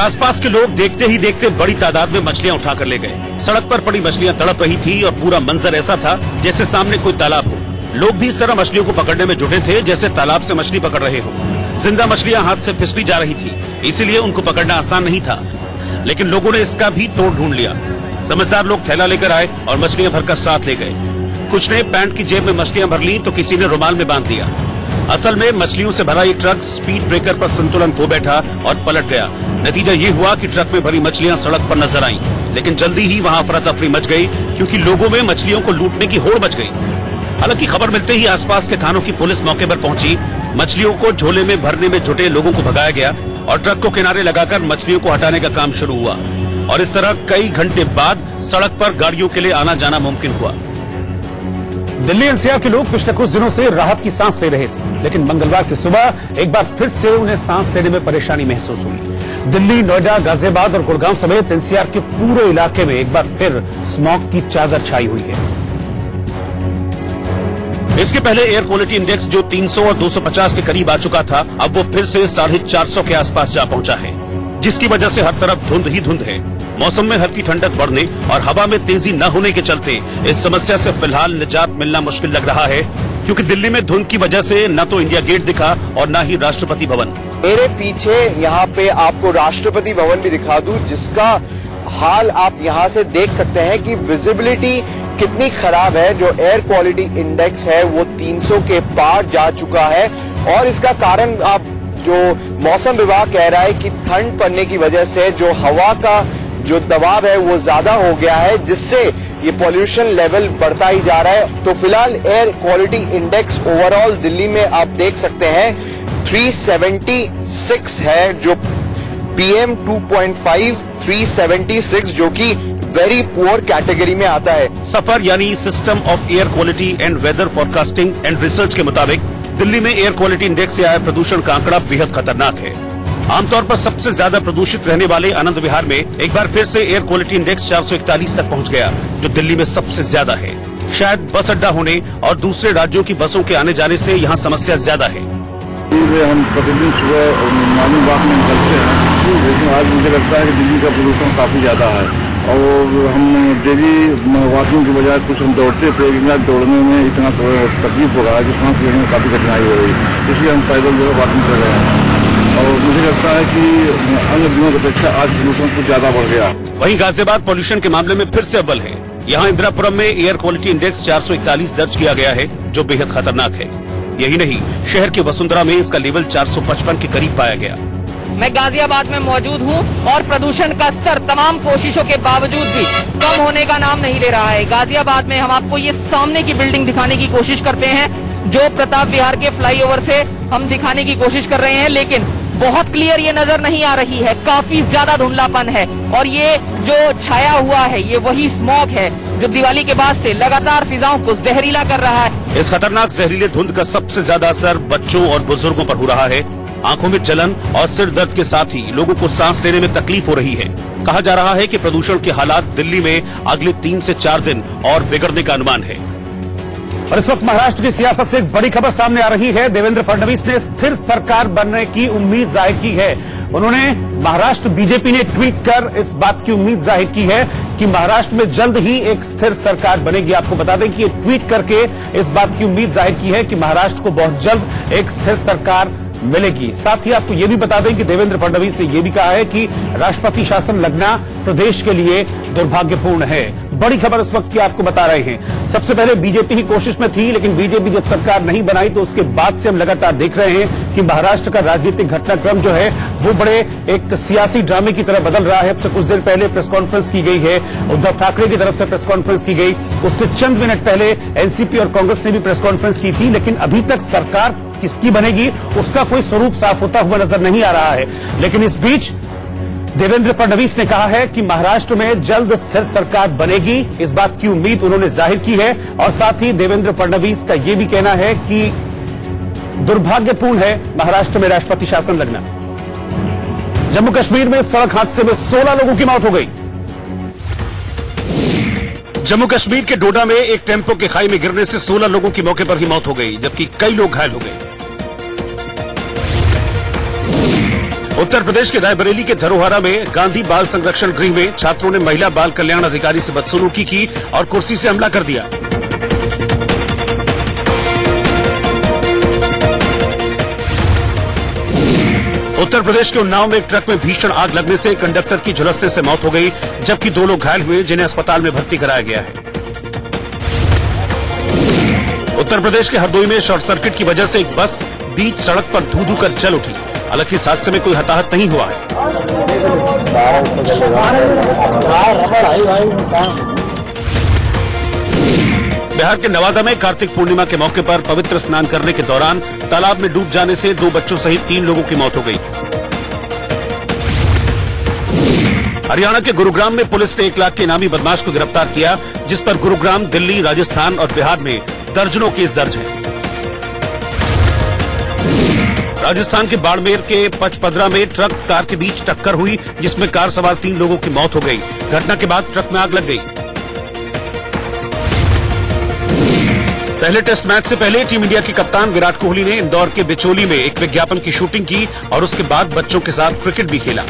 आसपास के लोग देखते ही देखते बड़ी तादाद में मछलियां उठाकर ले गए। सड़क पर पड़ी मछलियां तड़प रही थी और पूरा मंजर ऐसा था जैसे सामने कोई तालाब हो। लोग भी इस तरह मछलियों को पकड़ने में जुटे थे जैसे तालाब से मछली पकड़ रहे हो। जिंदा मछलियां हाथ से फिसली जा रही थी, इसीलिए उनको पकड़ना आसान नहीं था, लेकिन लोगों ने इसका भी तोड़ ढूंढ लिया। समझदार लोग थैला लेकर आए और मछलियां भरकर साथ ले गए। कुछ ने पैंट की जेब में मछलियां भर ली तो किसी ने रुमाल में बांध लिया। असल में मछलियों से भरा एक ट्रक स्पीड ब्रेकर पर संतुलन खो बैठा और पलट गया। नतीजा ये हुआ कि ट्रक में भरी मछलियां सड़क पर नजर आईं, लेकिन जल्दी ही वहां अफरा तफरी मच गई क्योंकि लोगों में मछलियों को लूटने की होड़ मच गई। हालांकि खबर मिलते ही आसपास के थानों की पुलिस मौके पर पहुंची। मछलियों को झोले में भरने में जुटे लोगों को भगाया गया और ट्रक को किनारे लगाकर मछलियों को हटाने का काम शुरू हुआ और इस तरह कई घंटे बाद सड़क पर गाड़ियों के लिए आना जाना मुमकिन हुआ। दिल्ली एनसीआर के लोग पिछले कुछ दिनों से राहत की सांस ले रहे थे, लेकिन मंगलवार की सुबह एक बार फिर से उन्हें सांस लेने में परेशानी महसूस हुई। दिल्ली, नोएडा, गाजियाबाद और गुड़गांव समेत एनसीआर के पूरे इलाके में एक बार फिर स्मॉग की चादर छाई हुई है। इसके पहले एयर क्वालिटी इंडेक्स जो 300 और 250 के करीब आ चुका था, अब वो फिर से 450 के आसपास जा पहुंचा है, जिसकी वजह से हर तरफ धुंध ही धुंध है। मौसम में हल्की ठंडक बढ़ने और हवा में तेजी न होने के चलते इस समस्या से फिलहाल निजात मिलना मुश्किल लग रहा है, क्योंकि दिल्ली में धुंध की वजह से न तो इंडिया गेट दिखा और न ही राष्ट्रपति भवन। मेरे पीछे यहाँ पे आपको राष्ट्रपति भवन भी दिखा दूं, जिसका हाल आप यहाँ से देख सकते हैं कि विजिबिलिटी कितनी खराब है। जो एयर क्वालिटी इंडेक्स है वो 300 के पार जा चुका है और इसका कारण आप जो मौसम विभाग कह रहा है कि ठंड पड़ने की वजह से जो हवा का जो दबाव है वो ज्यादा हो गया है, जिससे ये पॉल्यूशन लेवल बढ़ता ही जा रहा है। तो फिलहाल air quality index overall Delhi में आप देख सकते हैं 376 है, जो PM 2.5 376 जो कि वेरी पुअर कैटेगरी में आता है। सफर यानी system of air quality and weather forecasting and research के मुताबिक दिल्ली में एयर क्वालिटी इंडेक्स से आया प्रदूषण का आंकड़ा बेहद खतरनाक है। आमतौर पर सबसे ज्यादा प्रदूषित रहने वाले आनंद विहार में एक बार फिर से एयर क्वालिटी इंडेक्स 441 तक पहुंच गया, जो दिल्ली में सबसे ज्यादा है। शायद बस अड्डा होने और दूसरे राज्यों की बसों के आने जाने से यहाँ समस्या ज्यादा है। हम प्रतिदिन सुबह मॉर्निंग वॉक में निकलते हैं, लेकिन आज मुझे लगता है कि दिल्ली का प्रदूषण काफी ज्यादा है और हम डेली वॉकिंग की बजाय कुछ हम दौड़ते थे, लेकिन दौड़ने में इतना तकलीफ हो रहा है कि सांस लेने में काफी कठिनाई हो रही है, इसलिए हम पैदल जो है वॉकिंग कर रहे हैं और मुझे लगता है कि अन्य दिनों की अपेक्षा आज प्रदूषण कुछ ज्यादा बढ़ गया। वहीं गाजियाबाद पॉल्यूशन के मामले में फिर से अव्वल है। यहाँ इंदिरापुरम में एयर क्वालिटी इंडेक्स 441 दर्ज किया गया है, जो बेहद खतरनाक है। यही नहीं, शहर के वसुंधरा में इसका लेवल 455 के करीब पाया गया। मैं गाजियाबाद में मौजूद हूं और प्रदूषण का स्तर तमाम कोशिशों के बावजूद भी कम होने का नाम नहीं ले रहा है। गाजियाबाद में हम आपको ये सामने की बिल्डिंग दिखाने की कोशिश करते हैं, जो प्रताप विहार के फ्लाईओवर से हम दिखाने की कोशिश कर रहे हैं, लेकिन बहुत क्लियर ये नजर नहीं आ रही है। काफी ज्यादा धुंधलापन है और ये जो छाया हुआ है ये वही स्मॉग है जो दिवाली के बाद से लगातार फिजाओं को जहरीला कर रहा है। इस खतरनाक जहरीले धुंध का सबसे ज्यादा असर बच्चों और बुजुर्गों पर हो रहा है। आंखों में जलन और सिर दर्द के साथ ही लोगों को सांस लेने में तकलीफ हो रही है। कहा जा रहा है कि प्रदूषण के हालात दिल्ली में अगले 3 से 4 दिन और बिगड़ने का अनुमान है। और इस वक्त महाराष्ट्र की सियासत से एक बड़ी खबर सामने आ रही है। देवेंद्र फडणवीस ने स्थिर सरकार बनने की उम्मीद जाहिर की है। उन्होंने महाराष्ट्र बीजेपी ने ट्वीट कर इस बात की उम्मीद जाहिर की है कि महाराष्ट्र में जल्द ही एक स्थिर सरकार बनेगी। आपको बता दें कि ये ट्वीट करके इस बात की उम्मीद जाहिर की है कि महाराष्ट्र को बहुत जल्द एक स्थिर सरकार मिलेगी। साथ ही आपको यह भी बता दें कि देवेंद्र फडणवीस ने यह भी कहा है कि राष्ट्रपति शासन लगना प्रदेश के लिए दुर्भाग्यपूर्ण है। बड़ी खबर इस वक्त की आपको बता रहे हैं। सबसे पहले बीजेपी ही कोशिश में थी, लेकिन बीजेपी जब सरकार नहीं बनाई तो उसके बाद से हम लगातार देख रहे हैं कि महाराष्ट्र का राजनीतिक घटनाक्रम जो है वो बड़े एक सियासी ड्रामे की तरह बदल रहा है। अब से कुछ देर पहले प्रेस कॉन्फ्रेंस की गई है, उद्धव ठाकरे की तरफ से प्रेस कॉन्फ्रेंस की गई, उससे चंद मिनट पहले एनसीपी और कांग्रेस ने भी प्रेस कॉन्फ्रेंस की थी, लेकिन अभी तक सरकार किसकी बनेगी उसका कोई स्वरूप साफ होता हुआ नजर नहीं आ रहा है। लेकिन इस बीच देवेंद्र फडणवीस ने कहा है कि महाराष्ट्र में जल्द स्थिर सरकार बनेगी। इस बात की उम्मीद उन्होंने जाहिर की है और साथ ही देवेंद्र फडणवीस का यह भी कहना है कि दुर्भाग्यपूर्ण है महाराष्ट्र में राष्ट्रपति शासन लगना। जम्मू कश्मीर में सड़क हादसे में 16 लोगों की मौत हो गई। जम्मू कश्मीर के डोडा में एक टेम्पो के खाई में गिरने से 16 लोगों की मौके पर ही मौत हो गई, जबकि कई लोग घायल हो गए। उत्तर प्रदेश के रायबरेली के धरोहरा में गांधी बाल संरक्षण गृह में छात्रों ने महिला बाल कल्याण अधिकारी से बदसलूकी की और कुर्सी से हमला कर दिया। उत्तर प्रदेश के उन्नाव में एक ट्रक में भीषण आग लगने से कंडक्टर की झुलसने से मौत हो गई, जबकि 2 लोग घायल हुए जिन्हें अस्पताल में भर्ती कराया गया है। उत्तर प्रदेश के हरदोई में शॉर्ट सर्किट की वजह से एक बस बीच सड़क पर धू-धू कर जल उठी। हालांकि इस हादसे में कोई हताहत नहीं हुआ है। बिहार के नवादा में कार्तिक पूर्णिमा के मौके पर पवित्र स्नान करने के दौरान तालाब में डूब जाने से 2 बच्चों सहित 3 लोगों की मौत हो गई। हरियाणा के गुरुग्राम में पुलिस ने 1 लाख के इनामी बदमाश को गिरफ्तार किया, जिस पर गुरुग्राम, दिल्ली, राजस्थान और बिहार में दर्जनों केस दर्ज हैं। राजस्थान के बाड़मेर के पचपदरा में ट्रक कार के बीच टक्कर हुई, जिसमें कार सवार 3 लोगों की मौत हो गई। घटना के बाद ट्रक में आग लग गई। पहले टेस्ट मैच से पहले टीम इंडिया के कप्तान विराट कोहली ने इंदौर के बिचौली में एक विज्ञापन की शूटिंग की और उसके बाद बच्चों के साथ क्रिकेट भी खेला।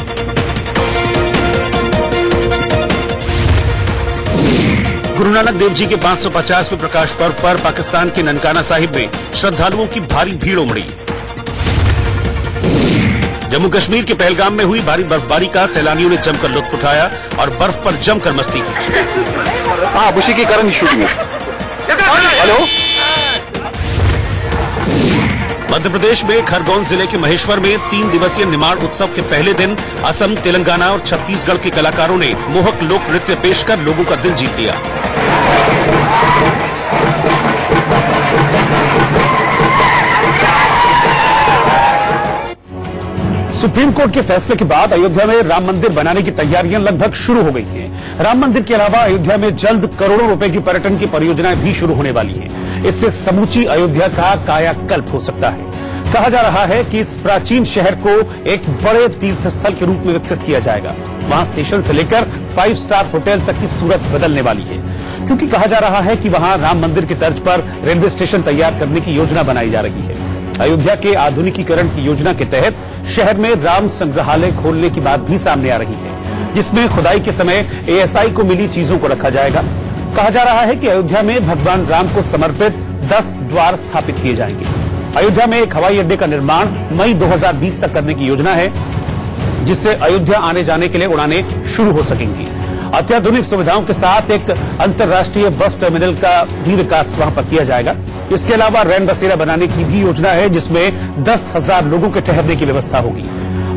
गुरु नानक देव जी के 550वें प्रकाश पर्व पर पाकिस्तान के ननकाना साहिब में श्रद्धालुओं की भारी भीड़ उमड़ी। जम्मू कश्मीर के पहलगाम में हुई भारी बर्फबारी का सैलानियों ने जमकर लुत्फ उठाया और बर्फ पर जमकर मस्ती की। हाँ, उसी के कारण शूटिंग है। हेलो। मध्य प्रदेश में खरगोन जिले के महेश्वर में 3 दिवसीय निमाड़ उत्सव के पहले दिन असम, तेलंगाना और छत्तीसगढ़ के कलाकारों ने मोहक लोक नृत्य पेश कर लोगों का दिल जीत लिया। सुप्रीम कोर्ट के फैसले के बाद अयोध्या में राम मंदिर बनाने की तैयारियां लगभग शुरू हो गई हैं। राम मंदिर के अलावा अयोध्या में जल्द करोड़ों रुपए की पर्यटन की परियोजनाएं भी शुरू होने वाली हैं। इससे समूची अयोध्या का कायाकल्प हो सकता है। कहा जा रहा है कि इस प्राचीन शहर को एक बड़े तीर्थ स्थल के रूप में विकसित किया जाएगा। वहां स्टेशन से लेकर 5 स्टार होटल तक की सूरत बदलने वाली है, क्योंकि कहा जा रहा है कि वहां राम मंदिर की तर्ज पर रेलवे स्टेशन तैयार करने की योजना बनाई जा रही है। अयोध्या के आधुनिकीकरण की योजना के तहत शहर में राम संग्रहालय खोलने की बात भी सामने आ रही है, जिसमें खुदाई के समय एएसआई को मिली चीजों को रखा जाएगा। कहा जा रहा है कि अयोध्या में भगवान राम को समर्पित 10 द्वार स्थापित किए जाएंगे। अयोध्या में एक हवाई अड्डे का निर्माण मई 2020 तक करने की योजना है, जिससे अयोध्या आने जाने के लिए उड़ानें शुरू हो सकेंगी। अत्याधुनिक सुविधाओं के साथ एक अंतर्राष्ट्रीय बस टर्मिनल का भी विकास वहां पर किया जाएगा। इसके अलावा रैन बसेरा बनाने की भी योजना है, जिसमें 10,000 लोगों के ठहरने की व्यवस्था होगी।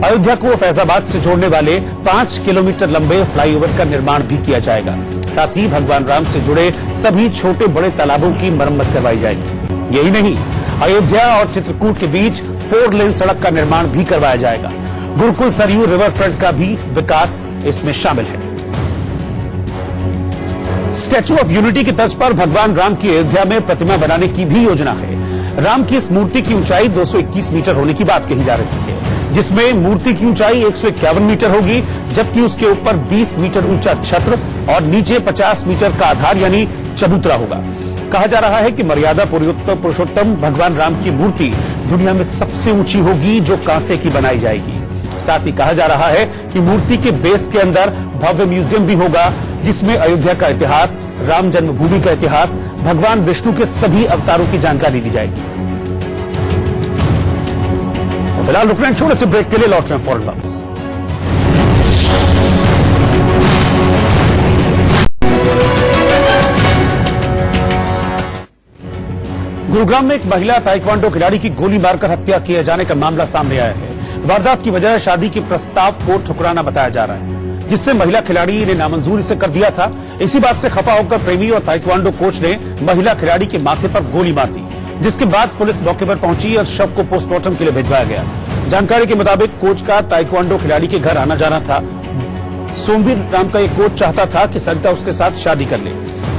अयोध्या को फैजाबाद से जोड़ने वाले 5 किलोमीटर लंबे फ्लाईओवर का निर्माण भी किया जाएगा। साथ ही भगवान राम से जुड़े सभी छोटे बड़े तालाबों की मरम्मत करवाई जाएगी। यही नहीं, अयोध्या और चित्रकूट के बीच 4 लेन सड़क का निर्माण भी करवाया जाएगा। गुरुकुल सरयू रिवर फ्रंट का भी विकास इसमें शामिल है। स्टैच्यू ऑफ यूनिटी की तर्ज पर भगवान राम की अयोध्या में प्रतिमा बनाने की भी योजना है। राम की इस मूर्ति की ऊंचाई 221 मीटर होने की बात कही जा रही है, जिसमें मूर्ति की ऊंचाई 151 मीटर होगी, जबकि उसके ऊपर 20 मीटर ऊंचा छत्र और नीचे 50 मीटर का आधार यानी चबूतरा होगा। कहा जा रहा है कि मर्यादा पुरुषोत्तम भगवान राम की मूर्ति दुनिया में सबसे ऊंची होगी, जो कांसे की बनाई जाएगी। साथ ही कहा जा रहा है कि मूर्ति के बेस के अंदर भव्य म्यूजियम भी होगा, जिसमें अयोध्या का इतिहास, राम जन्मभूमि का इतिहास, भगवान विष्णु के सभी अवतारों की जानकारी दी जाएगी। फिलहाल रुकना है छोटे से ब्रेक के लिए, लौट रहे हैं फौरन वापस। गुरुग्राम में एक महिला ताइक्वांडो खिलाड़ी की गोली मारकर हत्या किए जाने का मामला सामने आया है। वारदात की वजह शादी के प्रस्ताव को ठुकराना बताया जा रहा है, जिससे महिला खिलाड़ी ने नामंजूरी से कर दिया था। इसी बात से खफा होकर प्रेमी और ताइक्वांडो कोच ने महिला खिलाड़ी के माथे पर गोली मार दी, जिसके बाद पुलिस मौके पर पहुंची और शव को पोस्टमार्टम के लिए भिजवाया गया। जानकारी के मुताबिक कोच का ताइक्वांडो खिलाड़ी के घर आना जाना था। सोमवीर नाम का एक कोच चाहता था कि सरिता उसके साथ शादी कर ले।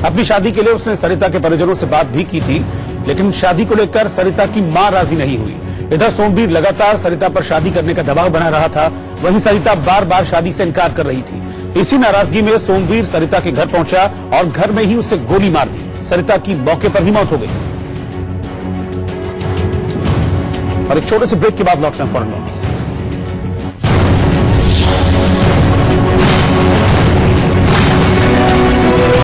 अपनी शादी के लिए उसने सरिता के परिजनों से बात भी की थी, लेकिन शादी को लेकर सरिता की मां राजी नहीं हुई। इधर सोमवीर लगातार सरिता पर शादी करने का दबाव बना रहा था, वहीं सरिता बार बार शादी से इनकार कर रही थी। इसी नाराजगी में सोमवीर सरिता के घर पहुंचा और घर में ही उसे गोली मार दी। सरिता की मौके पर ही मौत हो गई। और एक छोटे से ब्रेक के बाद लौट रहे हैं फौरन वापस।